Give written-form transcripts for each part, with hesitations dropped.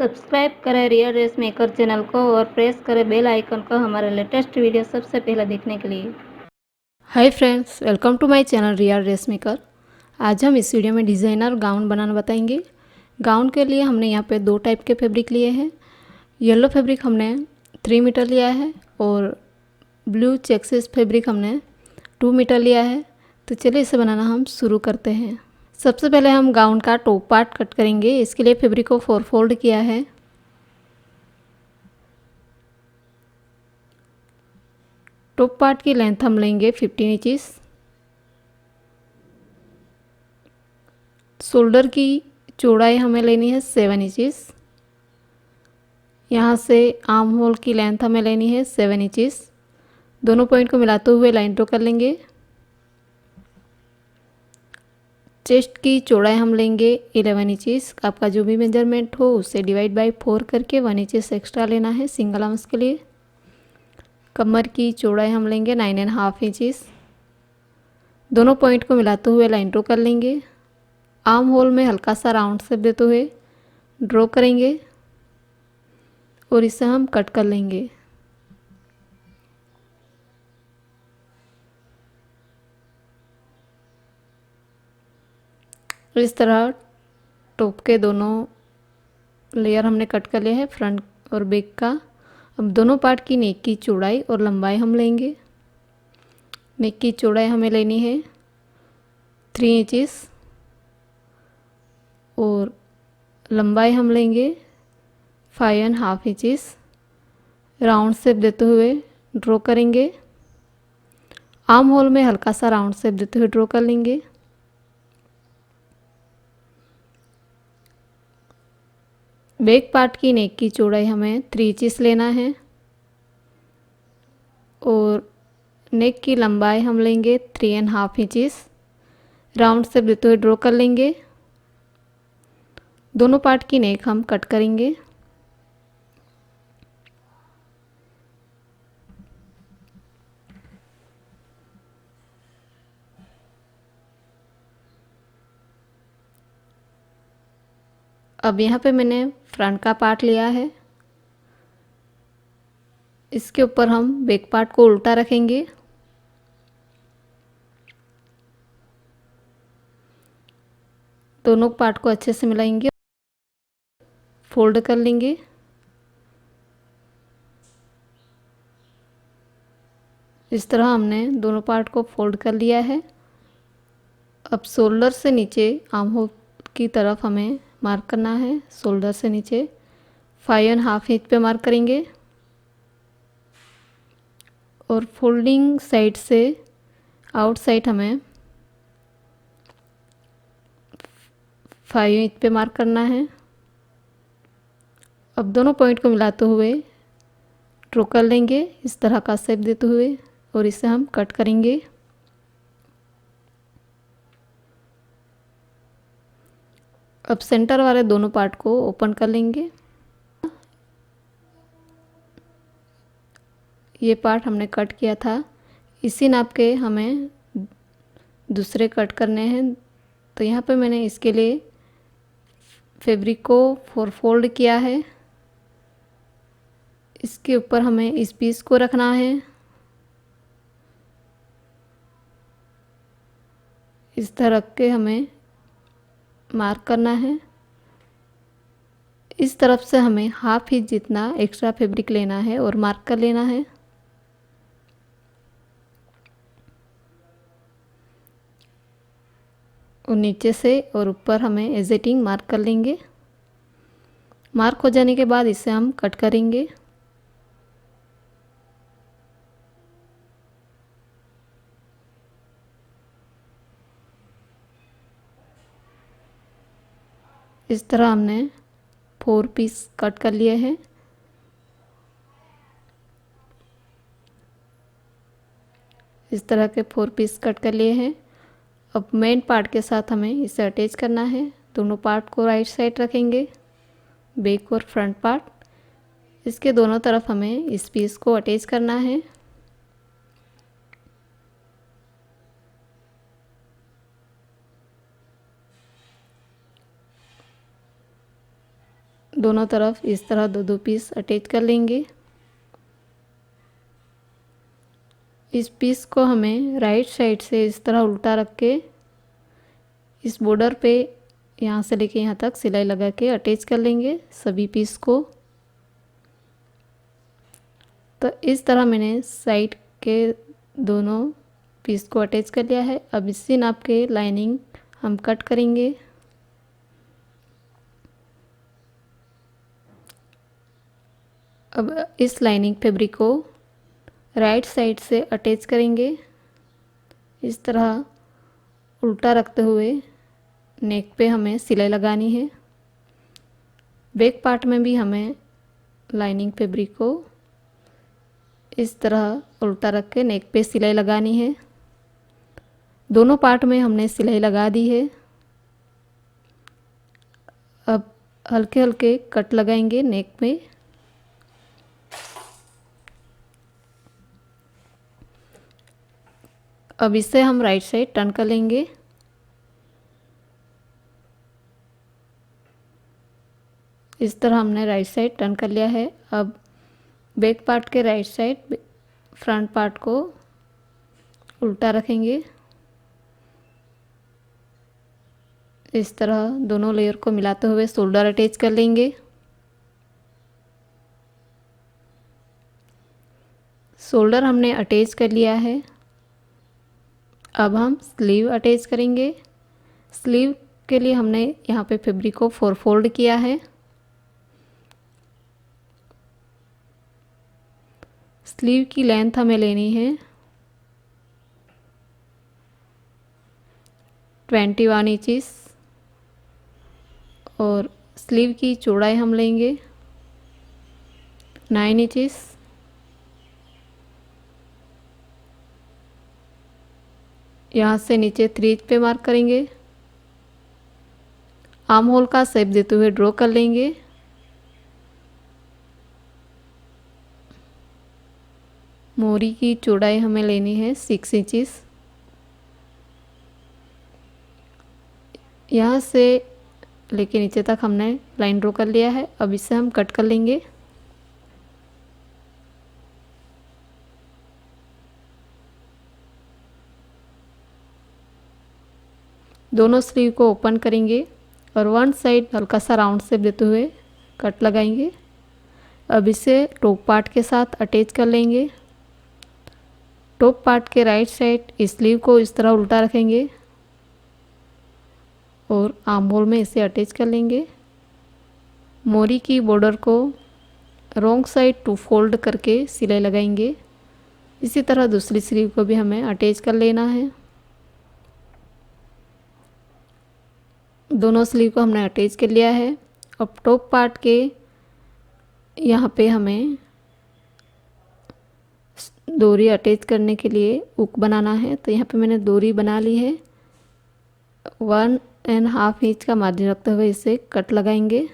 Subscribe करें real dress maker channel को और प्रेस करें बेल आइकन को हमारे लेटेस्ट वीडियो सबसे पहले देखने के लिए। Hi friends, welcome to my channel real dress maker. आज हम इस वीडियो में डिज़ाइनर गाउन बनाना बताएंगे। गाउन के लिए हमने यहाँ पे दो टाइप के फैब्रिक लिए हैं। येलो फैब्रिक हमने 3 मीटर लिया है और ब्लू चेक्सिस फैब्रिक हमने 2 मीटर लिया है। तो चलिए इसे बनाना हम शुरू करते हैं। सबसे पहले हम गाउन का टॉप पार्ट कट करेंगे। इसके लिए फैब्रिक को 4 फोल्ड किया है। टॉप पार्ट की लेंथ हम लेंगे 15 इंचेस। शोल्डर की चौड़ाई हमें लेनी है 7 इंचेस। यहाँ से आर्म होल की लेंथ हमें लेनी है 7 इंचेस। दोनों पॉइंट को मिलाते हुए लाइन ड्रॉ कर लेंगे। चेस्ट की चौड़ाई हम लेंगे 11 इंचेस। आपका जो भी मेजरमेंट हो उससे डिवाइड बाय 4 करके 1 इंचेस एक्स्ट्रा लेना है सिंगल आर्म्स के लिए। कमर की चौड़ाई हम लेंगे 9.5 इंचेस। दोनों पॉइंट को मिलाते हुए लाइन ड्रॉ कर लेंगे। आर्म होल में हल्का सा राउंड शेप देते हुए ड्रॉ करेंगे और इसे हम कट कर लेंगे। इस तरह टॉप के दोनों लेयर हमने कट कर लिया है, फ्रंट और बैक का। अब दोनों पार्ट की नेक की चौड़ाई और लंबाई हम लेंगे। नेक की चौड़ाई हमें लेनी है 3 इंचेस और लंबाई हम लेंगे 5.5 इंचेस। राउंड शेप देते हुए ड्रॉ करेंगे। आर्म होल में हल्का सा राउंड शेप देते हुए ड्रॉ कर लेंगे। बैक पार्ट की नेक की चौड़ाई हमें 3 इंचेस लेना है और नेक की लंबाई हम लेंगे 3.5 इंचेस। राउंड शेप देते हुए ड्रॉ कर लेंगे। दोनों पार्ट की नेक हम कट करेंगे। अब यहाँ पे मैंने फ्रंट का पार्ट लिया है। इसके ऊपर हम बैक पार्ट को उल्टा रखेंगे। दोनों पार्ट को अच्छे से मिलाएंगे, फोल्ड कर लेंगे। इस तरह हमने दोनों पार्ट को फोल्ड कर लिया है। अब शोल्डर से नीचे आर्म होल की तरफ हमें मार्क करना है। शोल्डर से नीचे 5.5 इंच पे मार्क करेंगे और फोल्डिंग साइड से आउट साइड हमें 5 इंच पे मार्क करना है। अब दोनों पॉइंट को मिलाते हुए ड्रॉ कर लेंगे इस तरह का शेप देते हुए और इसे हम कट करेंगे। अब सेंटर वाले दोनों पार्ट को ओपन कर लेंगे। ये पार्ट हमने कट किया था, इसी नाप के हमें दूसरे कट करने हैं। तो यहाँ पे मैंने इसके लिए फैब्रिक को 4 फोल्ड किया है। इसके ऊपर हमें इस पीस को रखना है। इस तरह रख के हमें मार्क करना है। इस तरफ से हमें हाफ इंच जितना एक्स्ट्रा फैब्रिक लेना है और मार्क कर लेना है। और नीचे से और ऊपर हमें एजेटिंग मार्क कर लेंगे। मार्क हो जाने के बाद इसे हम कट करेंगे। इस तरह हमने 4 पीस कट कर लिए हैं। इस तरह के 4 पीस कट कर लिए हैं। अब मेन पार्ट के साथ हमें इसे अटैच करना है। दोनों पार्ट को राइट साइड रखेंगे, बैक और फ्रंट पार्ट। इसके दोनों तरफ हमें इस पीस को अटैच करना है। दोनों तरफ इस तरह दो दो पीस अटैच कर लेंगे। इस पीस को हमें राइट साइड से इस तरह उल्टा रख के इस बॉर्डर पे यहाँ से लेके यहाँ तक सिलाई लगा के अटैच कर लेंगे सभी पीस को। तो इस तरह मैंने साइड के दोनों पीस को अटैच कर लिया है। अब इसी नाप के लाइनिंग हम कट करेंगे। अब इस लाइनिंग फैब्रिक को राइट साइड से अटैच करेंगे इस तरह उल्टा रखते हुए। नेक पे हमें सिलाई लगानी है। बैक पार्ट में भी हमें लाइनिंग फैब्रिक को इस तरह उल्टा रख के नेक पे सिलाई लगानी है। दोनों पार्ट में हमने सिलाई लगा दी है। अब हल्के हल्के कट लगाएंगे नेक में। अब इससे हम राइट साइड टर्न कर लेंगे। इस तरह हमने राइट साइड टर्न कर लिया है। अब बैक पार्ट के राइट साइड फ्रंट पार्ट को उल्टा रखेंगे। इस तरह दोनों लेयर को मिलाते हुए शोल्डर अटैच कर लेंगे। शोल्डर हमने अटैच कर लिया है। अब हम स्लीव अटैच करेंगे। स्लीव के लिए हमने यहाँ पे फैब्रिक को 4 फोल्ड किया है। स्लीव की लेंथ हमें लेनी है 21 इंचेस और स्लीव की चौड़ाई हम लेंगे 9 इंचेस। यहाँ से नीचे 3 इंच पे मार्क करेंगे। आर्म होल का शेप देते हुए ड्रॉ कर लेंगे। मोरी की चौड़ाई हमें लेनी है 6 इंचेस। यहाँ से लेके नीचे तक हमने लाइन ड्रॉ कर लिया है। अब इसे हम कट कर लेंगे। दोनों स्लीव को ओपन करेंगे और वन साइड हल्का सा राउंड शेप देते हुए कट लगाएंगे। अब इसे टॉप पार्ट के साथ अटैच कर लेंगे। टॉप पार्ट के राइट साइड स्लीव को इस तरह उल्टा रखेंगे और आर्म होल में इसे अटैच कर लेंगे। मोरी की बॉर्डर को रॉन्ग साइड 2 फोल्ड करके सिलाई लगाएंगे। इसी तरह दूसरी स्लीव को भी हमें अटैच कर लेना है। दोनों स्लीव को हमने अटैच कर लिया है। अब टॉप पार्ट के यहाँ पे हमें डोरी अटैच करने के लिए हुक बनाना है। तो यहाँ पे मैंने डोरी बना ली है। 1.5 इंच का मार्जिन रखते हुए इसे कट लगाएंगे।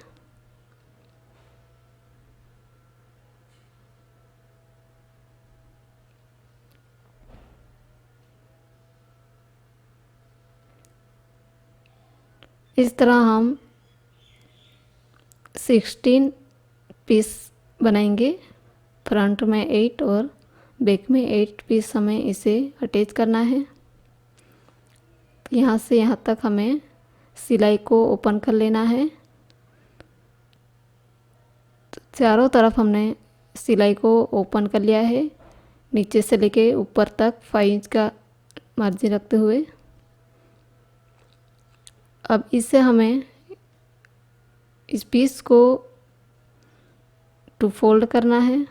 इस तरह हम 16 पीस बनाएंगे। फ्रंट में 8 और बैक में 8 पीस हमें इसे अटैच करना है। यहाँ से यहाँ तक हमें सिलाई को ओपन कर लेना है। चारों तरफ हमने सिलाई को ओपन कर लिया है। नीचे से लेके ऊपर तक 5 इंच का मार्जिन रखते हुए। अब इससे हमें इस पीस को 2 फोल्ड करना है।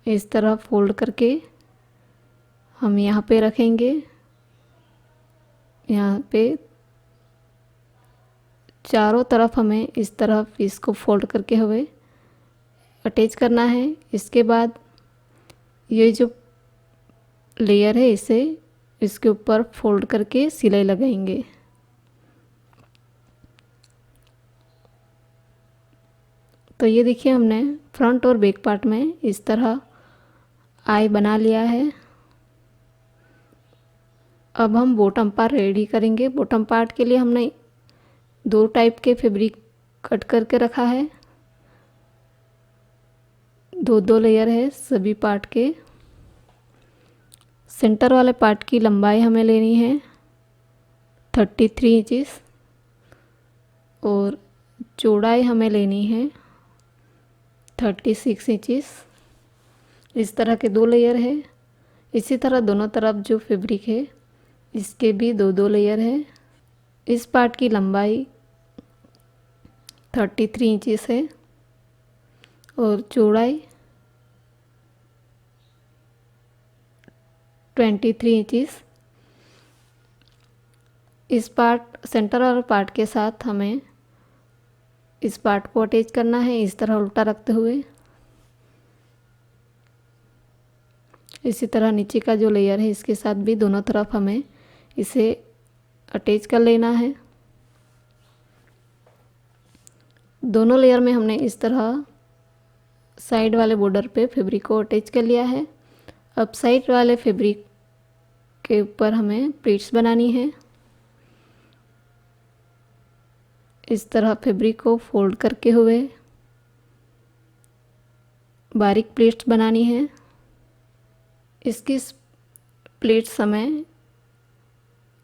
इस तरह फोल्ड करके हम यहाँ पे रखेंगे। यहाँ पे चारों तरफ हमें इस तरह पीस को फोल्ड करके हुए अटैच करना है। इसके बाद ये जो लेयर है इसे इसके ऊपर फोल्ड करके सिलाई लगाएंगे। तो ये देखिए हमने फ्रंट और बैक पार्ट में इस तरह आई बना लिया है। अब हम बॉटम पार्ट रेडी करेंगे। बॉटम पार्ट के लिए हमने 2 टाइप के फैब्रिक कट करके रखा है। 2 लेयर है सभी पार्ट के। सेंटर वाले पार्ट की लंबाई हमें लेनी है 33 इंचेस और चौड़ाई हमें लेनी है 36 इंचेस। इस तरह के 2 लेयर है। इसी तरह दोनों तरफ जो फैब्रिक है इसके भी 2 लेयर है। इस पार्ट की लंबाई 33 इंचेस है और चौड़ाई 23 इंचेस। इस पार्ट सेंटर वाले पार्ट के साथ हमें इस पार्ट को अटैच करना है इस तरह उल्टा रखते हुए। इसी तरह नीचे का जो लेयर है इसके साथ भी दोनों तरफ हमें इसे अटैच कर लेना है। दोनों लेयर में हमने इस तरह साइड वाले बॉर्डर पे फैब्रिक को अटैच कर लिया है। अब साइड वाले फैब्रिक के ऊपर हमें प्लीट्स बनानी है। इस तरह फैब्रिक को फोल्ड करके हुए बारीक प्लीट्स बनानी है। इसकी प्लीट्स हमें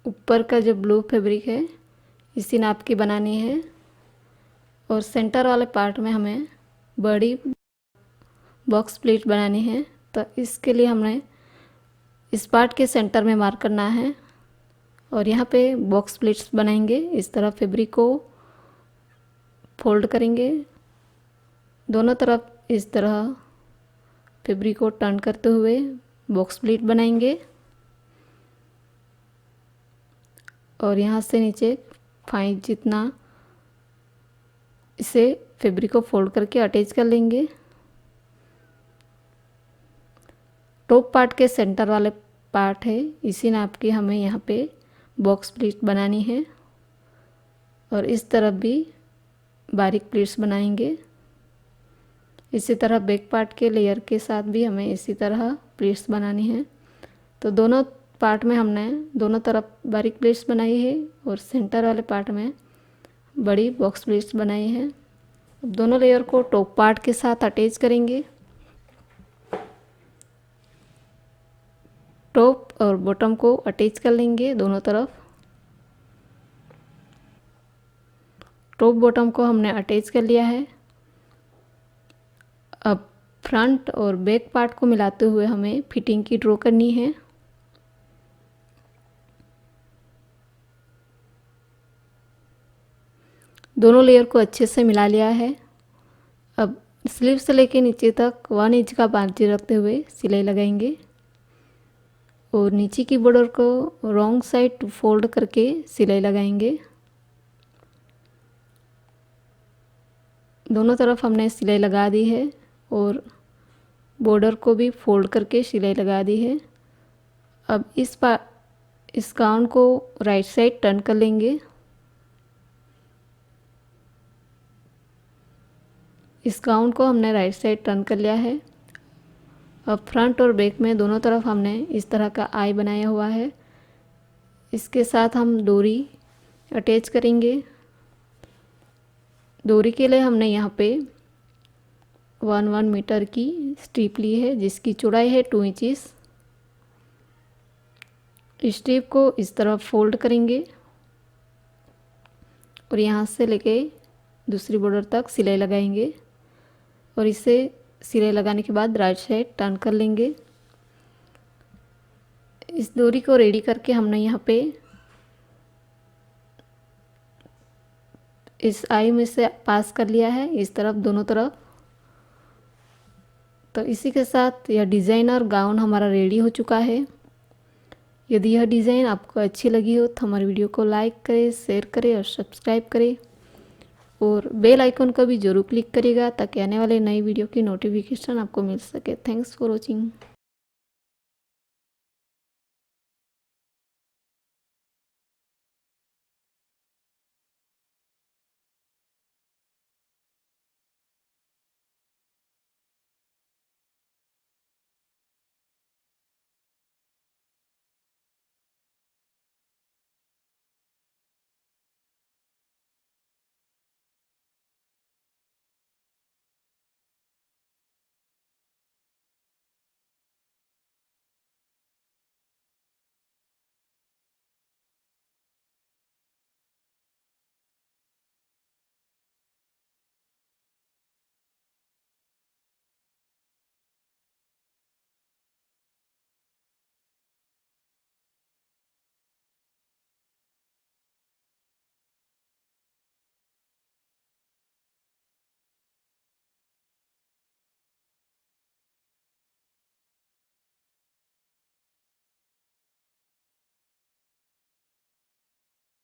ऊपर का जो ब्लू फैब्रिक है इसी नाप की बनानी है और सेंटर वाले पार्ट में हमें बड़ी बॉक्स प्लीट बनानी है। तो इसके लिए हमने इस पार्ट के सेंटर में मार्क करना है और यहाँ पे बॉक्स प्लीट्स बनाएंगे। इस तरह फैब्रिक को फोल्ड करेंगे, दोनों तरफ इस तरह फैब्रिक को टर्न करते हुए बॉक्स प्लीट बनाएंगे और यहाँ से नीचे 5 जितना इसे फैब्रिक को फोल्ड करके अटैच कर लेंगे। टॉप पार्ट के सेंटर वाले पार्ट है इसी नाप की हमें यहाँ पे बॉक्स प्लीट बनानी है और इस तरफ भी बारीक प्लीट्स बनाएंगे। इसी तरह बैक पार्ट के लेयर के साथ भी हमें इसी तरह प्लीट्स बनानी है। तो दोनों पार्ट में हमने दोनों तरफ बारीक प्लीट्स बनाई है और सेंटर वाले पार्ट में बड़ी बॉक्स प्लीट्स बनाई है। अब दोनों लेयर को टॉप पार्ट के साथ अटैच करेंगे। टॉप और बॉटम को अटैच कर लेंगे दोनों तरफ। टॉप बॉटम को हमने अटैच कर लिया है। अब फ्रंट और बैक पार्ट को मिलाते हुए हमें फिटिंग की ड्रॉ करनी है। दोनों लेयर को अच्छे से मिला लिया है। अब स्लीव से लेके नीचे तक 1 इंच का मार्जिन रखते हुए सिलाई लगाएंगे और नीचे की बॉर्डर को रॉन्ग साइड फोल्ड करके सिलाई लगाएंगे। दोनों तरफ हमने सिलाई लगा दी है और बॉर्डर को भी फोल्ड करके सिलाई लगा दी है। अब इस गाउन को राइट साइड टर्न कर लेंगे। इस गाउन को हमने राइट साइड टर्न कर लिया है। अब फ्रंट और बैक में दोनों तरफ हमने इस तरह का आई बनाया हुआ है। इसके साथ हम डोरी अटैच करेंगे। डोरी के लिए हमने यहाँ पे 1 मीटर की स्ट्रिप ली है जिसकी चौड़ाई है 2 इंचेस। स्ट्रिप को इस तरह फोल्ड करेंगे और यहाँ से लेके दूसरी बॉर्डर तक सिलाई लगाएंगे और इसे सिलाई लगाने के बाद राइट साइड टर्न कर लेंगे। इस डोरी को रेडी करके हमने यहाँ पे इस आई में से पास कर लिया है इस तरफ दोनों तरफ। तो इसी के साथ यह डिज़ाइन और गाउन हमारा रेडी हो चुका है। यदि यह डिज़ाइन आपको अच्छी लगी हो तो हमारे वीडियो को लाइक करें, शेयर करें और सब्सक्राइब करें और बेल आइकन को भी ज़रूर क्लिक करिएगा ताकि आने वाले नई वीडियो की नोटिफिकेशन आपको मिल सके। Thanks for watching.